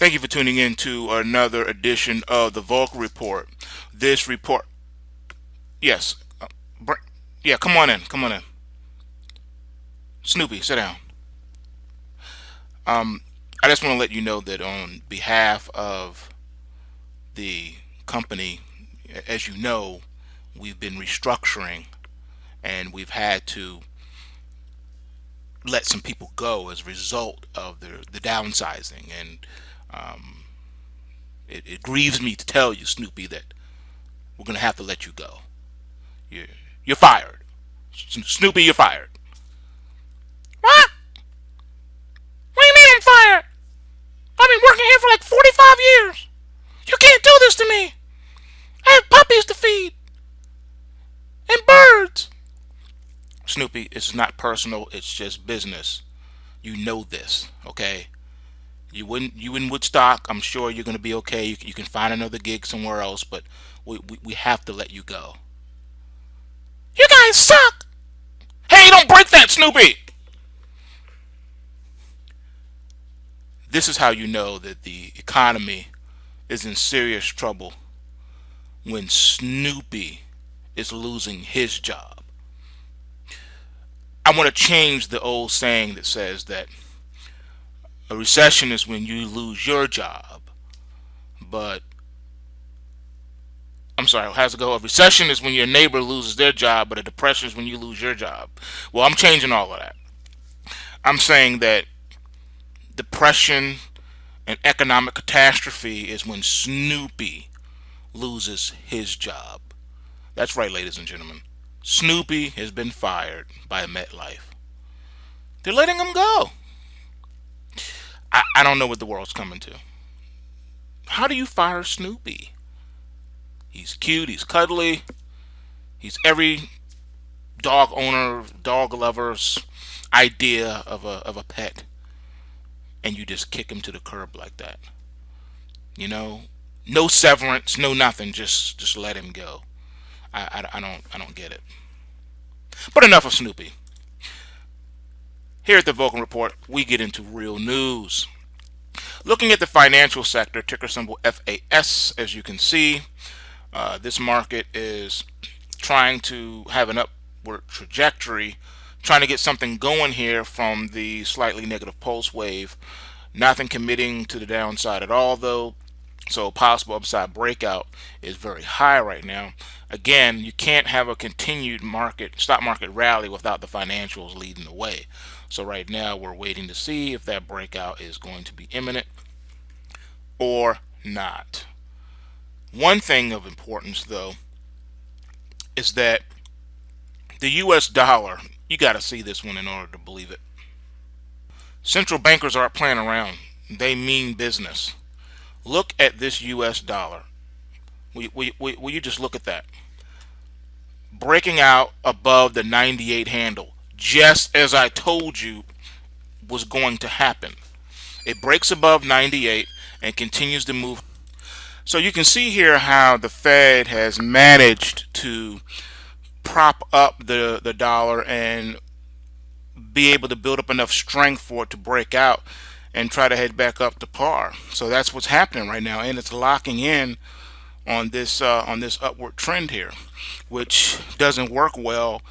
Thank you for tuning in to another edition of the VULCAN Report. This report, yes, yeah, come on in, come on in. Snoopy, sit down. I just want to let you know that on behalf of the company, as you know, we've been restructuring and we've had to let some people go as a result of the downsizing. And it grieves me to tell you, Snoopy, that we're going to have to let you go. You're fired. Snoopy, you're fired. What? What do you mean I'm fired? I've been working here for like 45 years. You can't do this to me. I have puppies to feed. And birds. Snoopy, it's not personal. It's just business. You know this, okay? You in Woodstock. I'm sure you're going to be okay. You can find another gig somewhere else, but we have to let you go. You guys suck. Hey, don't break that, Snoopy. This is how you know that the economy is in serious trouble, when Snoopy is losing his job. I want to change the old saying that says that a recession is when you lose your job, but I'm sorry, how's it go? A recession is when your neighbor loses their job, but a depression is when you lose your job. Well, I'm changing all of that. I'm saying that depression and economic catastrophe is when Snoopy loses his job. That's right, ladies and gentlemen. Snoopy has been fired by MetLife. They're letting him go. I don't know what the world's coming to. How do you fire Snoopy? He's cute, he's cuddly, he's every dog owner, dog lover's idea of a pet, and you just kick him to the curb like that. You know, no severance, no nothing. Just let him go. I don't get it. But enough of Snoopy. Here at the VULCAN Report, we get into real news. Looking at the financial sector, ticker symbol FAS, as you can see, this market is trying to have an upward trajectory, trying to get something going here from the slightly negative pulse wave. Nothing committing to the downside at all, though, so possible upside breakout is very high right now. Again, you can't have a continued stock market rally without the financials leading the way. So right now we're waiting to see if that breakout is going to be imminent or not. One thing of importance, though, is that the US dollar, you got to see this one in order to believe it. Central bankers aren't playing around. They mean business. Look at this US dollar. Will you just look at that? Breaking out above the 98 handle, just as I told you was going to happen. It breaks above 98 and continues to move. So you can see here how the Fed has managed to prop up the dollar and be able to build up enough strength for it to break out and try to head back up to par. So that's what's happening right now, and it's locking in on this upward trend here, which doesn't work well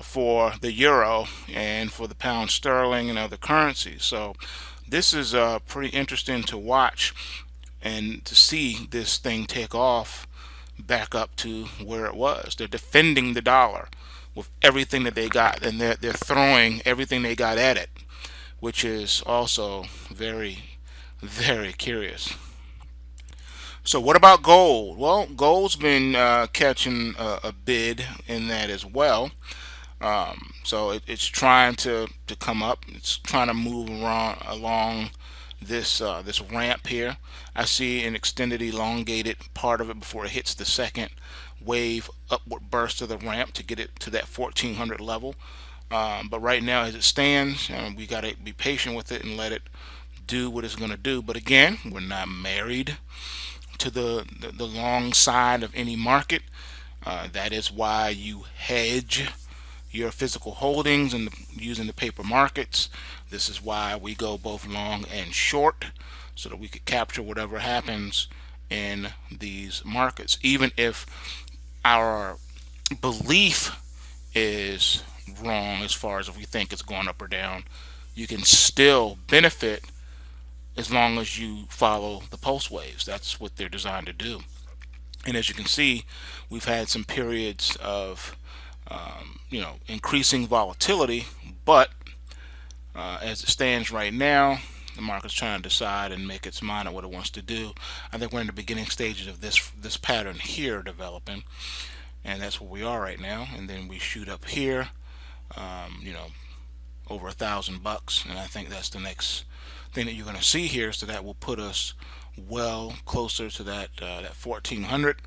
for the euro and for the pound sterling and other currencies. So this is pretty interesting to watch and to see this thing take off back up to where it was. They're defending the dollar with everything that they got, and they're throwing everything they got at it, which is also very, very curious. So what about gold? Well, gold's been catching a bid in that as well. So it's trying to come up. It's trying to move along this ramp here. I see an extended, elongated part of it before it hits the second wave upward burst of the ramp to get it to that 1400 level. But right now, as it stands, we got to be patient with it and let it do what it's going to do. But again, we're not married to the long side of any market. That is why you hedge your physical holdings and using the paper markets. This is why we go both long and short. so that we could capture whatever happens in these markets. Even if our belief is wrong as far as if we think it's going up or down, you can still benefit as long as you follow the pulse waves. That's what they're designed to do. And as you can see, we've had some periods of increasing volatility, but as it stands right now, the market's trying to decide and make its mind on what it wants to do. I think we're in the beginning stages of this pattern here developing, and that's where we are right now. And then we shoot up here, over $1,000, and I think that's the next thing that you're going to see here. So that will put us well closer to that 1400,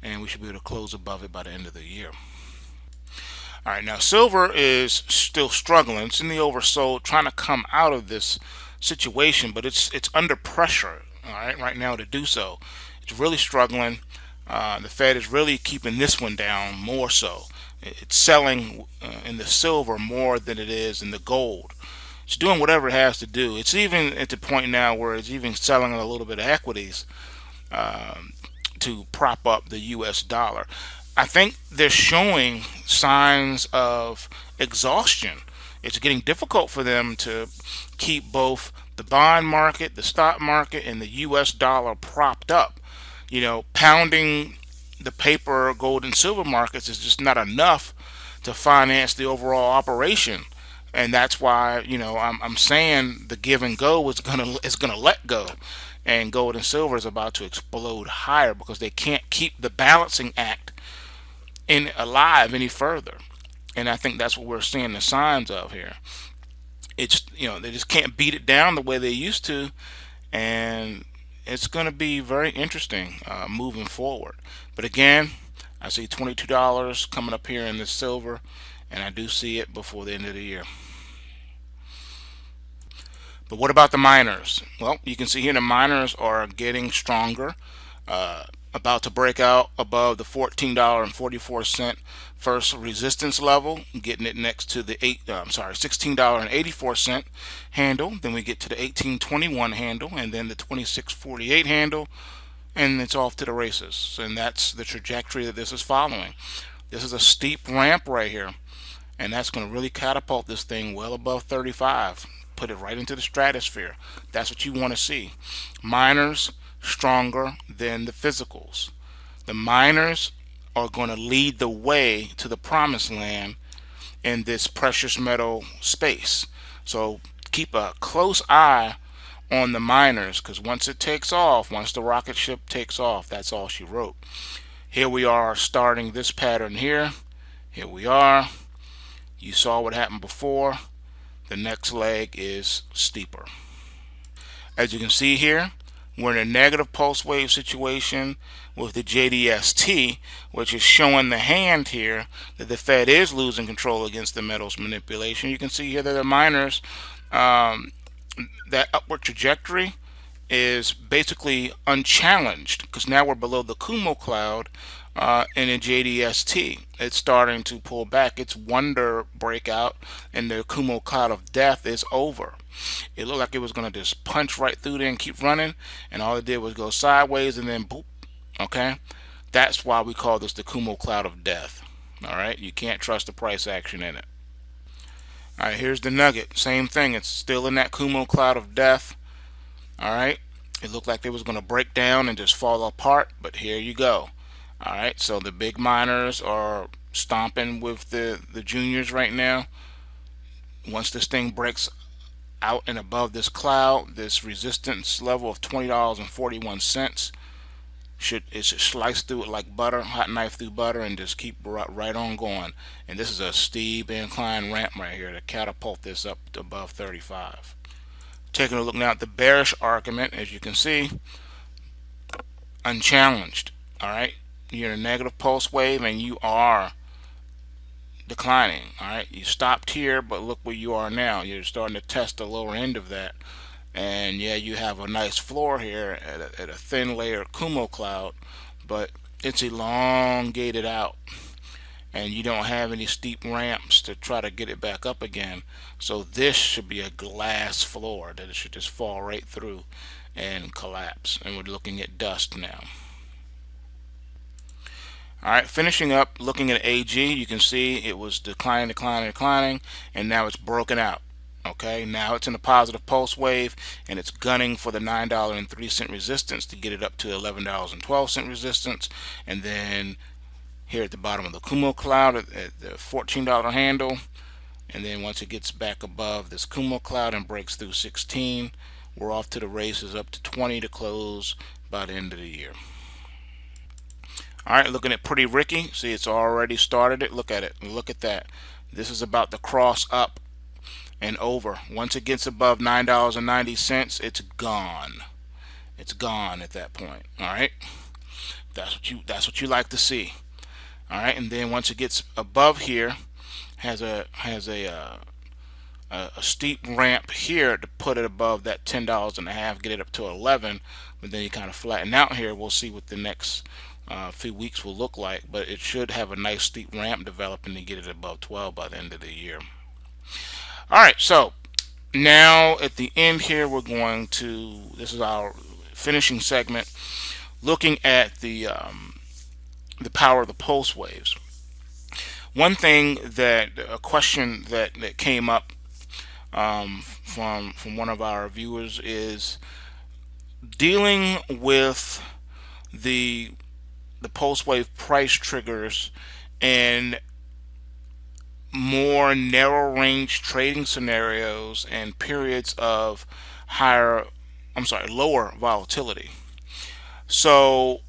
and we should be able to close above it by the end of the year. All right, now silver is still struggling. It's in the oversold, trying to come out of this situation, but it's under pressure, all right now to do so. It's really struggling. The Fed is really keeping this one down more so. It's selling in the silver more than it is in the gold. It's doing whatever it has to do. It's even at the point now where it's even selling a little bit of equities to prop up the US dollar. I think they're showing signs of exhaustion. It's getting difficult for them to keep both the bond market, the stock market, and the US dollar propped up. Pounding the paper, gold, and silver markets is just not enough to finance the overall operation. And that's why I'm saying the give and go is gonna let go, and gold and silver is about to explode higher because they can't keep the balancing act alive any further. And I think that's what we're seeing the signs of here. It's they just can't beat it down the way they used to, and it's going to be very interesting moving forward. But again, I see $22 coming up here in the silver, and I do see it before the end of the year. But what about the miners? Well, you can see here the miners are getting stronger, about to break out above the $14.44 first resistance level, getting it next to the $16.84 handle. Then we get to the $18.21 handle, and then the $26.48 handle, and it's off to the races. And that's the trajectory that this is following. This is a steep ramp right here, and that's going to really catapult this thing well above 35. Put it right into the stratosphere. That's what you want to see. Miners stronger than the physicals. The miners are going to lead the way to the promised land in this precious metal space. So keep a close eye on the miners, because once it takes off, once the rocket ship takes off, that's all she wrote. Here we are starting this pattern here. Here we are. You saw what happened before. The next leg is steeper. As you can see here, we're in a negative pulse wave situation with the JDST, which is showing the hand here that the Fed is losing control against the metals manipulation. You can see here that the miners, that upward trajectory is basically unchallenged, because now we're below the Kumo cloud in a JDST. It's starting to pull back. Its wonder breakout and the Kumo cloud of death is over. It looked like it was going to just punch right through there and keep running, and all it did was go sideways and then boop. Okay, that's why we call this the Kumo cloud of death. All right, you can't trust the price action in it. All right, here's the nugget. Same thing. It's still in that Kumo cloud of death. All right, it looked like it was going to break down and just fall apart, but here you go. All right, so the big miners are stomping with the juniors right now. Once this thing breaks out and above this cloud, this resistance level of $20.41, it should slice through it like butter, hot knife through butter, and just keep right on going. And this is a steep incline ramp right here to catapult this up to above 35. Taking a look now at the bearish argument, as you can see, unchallenged. All right, you're in a negative pulse wave and you are declining. All right, you stopped here, but look where you are now. You're starting to test the lower end of that, and yeah, you have a nice floor here at a thin layer Kumo cloud, but it's elongated out, and you don't have any steep ramps to try to get it back up again. So this should be a glass floor that it should just fall right through and collapse, and we're looking at dust now. Alright, finishing up looking at AG, you can see it was declining, and now it's broken out. Okay, now it's in a positive pulse wave, and it's gunning for the $9.03 resistance to get it up to $11.12 resistance, and then here at the bottom of the Kumo cloud at the $14 handle, and then once it gets back above this Kumo cloud and breaks through 16, we're off to the races up to 20 to close by the end of the year. Alright, looking at Pretty Ricky, see it's already started it. Look at it, look at that. This is about to cross up and over. Once it gets above $9.90, it's gone. It's gone at that point. Alright, that's what you like to see. Alright, and then once it gets above here, has a steep ramp here to put it above that $10.50, get it up to 11, but then you kind of flatten out here. We'll see what the next few weeks will look like, but it should have a nice steep ramp developing to get it above 12 by the end of the year. Alright, so now at the end here, we're going to, this is our finishing segment, looking at the power of the pulse waves. One thing that, a question that came up from one of our viewers is dealing with the pulse wave price triggers and more narrow range trading scenarios and periods of lower volatility. So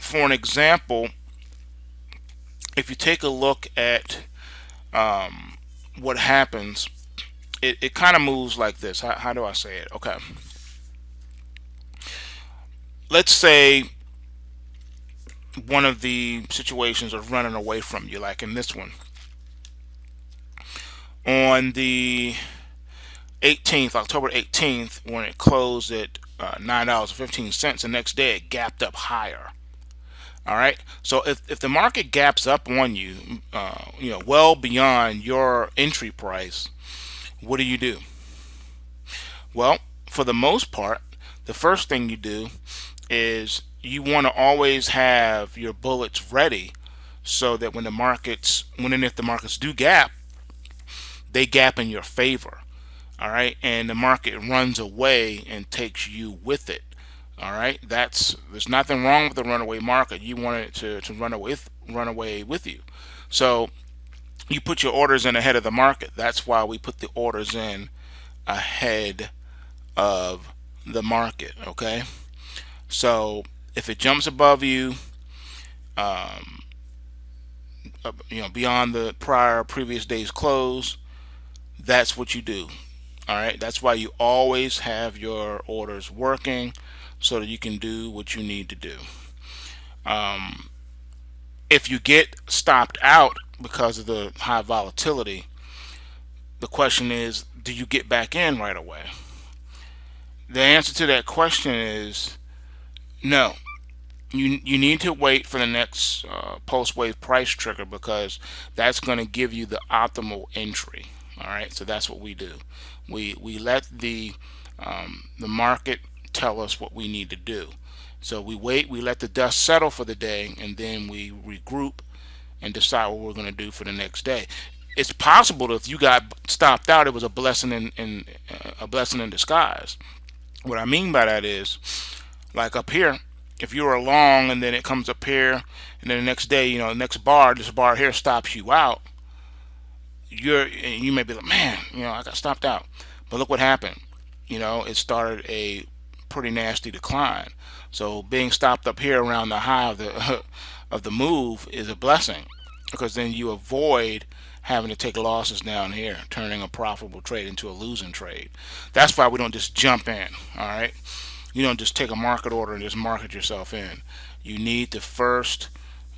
for an example, if you take a look at what happens, it kind of moves like this. How do I say it? Okay, let's say one of the situations is running away from you, like in this one. On the 18th, October 18th, when it closed at $9.15, the next day it gapped up higher. All right, so if the market gaps up on you, well beyond your entry price, what do? Well, for the most part, the first thing you do is you want to always have your bullets ready, so that when and if the markets do gap, they gap in your favor. All right, and the market runs away and takes you with it. All right, there's nothing wrong with the runaway market. You want it to run away with you. So you put your orders in ahead of the market. That's why we put the orders in ahead of the market. Okay, so if it jumps above you, beyond the previous day's close, that's what you do. All right, that's why you always have your orders working, so that you can do what you need to do. If you get stopped out because of the high volatility, the question is, do you get back in right away? The answer to that question is no. You need to wait for the next pulse wave price trigger, because that's going to give you the optimal entry. All right, so that's what we do. We let the market tell us what we need to do. So we wait, we let the dust settle for the day, and then we regroup and decide what we're going to do for the next day. It's possible that if you got stopped out, it was a blessing in disguise. What I mean by that is, like up here, if you were long and then it comes up here, and then the next day, the next bar, this bar here stops you out, you may be like, man, I got stopped out. But look what happened. It started a pretty nasty decline. So being stopped up here around the high of the move is a blessing, because then you avoid having to take losses down here, turning a profitable trade into a losing trade. That's why we don't just jump in. All right, you don't just take a market order and just market yourself in. You need to first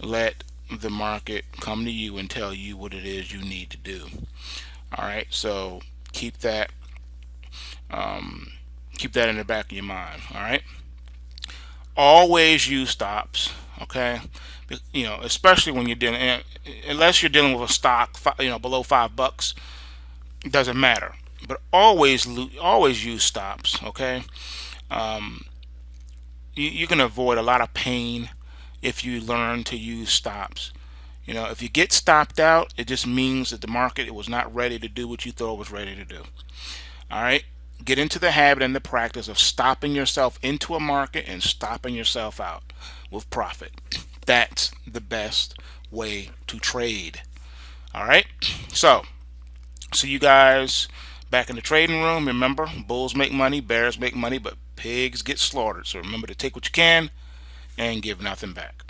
let the market come to you and tell you what it is you need to do. All right, so keep that in the back of your mind. All right, always use stops. Okay, especially when you're dealing, unless you're dealing with a stock, below $5, it doesn't matter. But always use stops. Okay, you can avoid a lot of pain if you learn to use stops. If you get stopped out, it just means that the market, it was not ready to do what you thought it was ready to do. All right, get into the habit and the practice of stopping yourself into a market and stopping yourself out with profit. That's the best way to trade. All right, so see you guys back in the trading room. Remember, bulls make money, bears make money, but pigs get slaughtered. So remember to take what you can and give nothing back.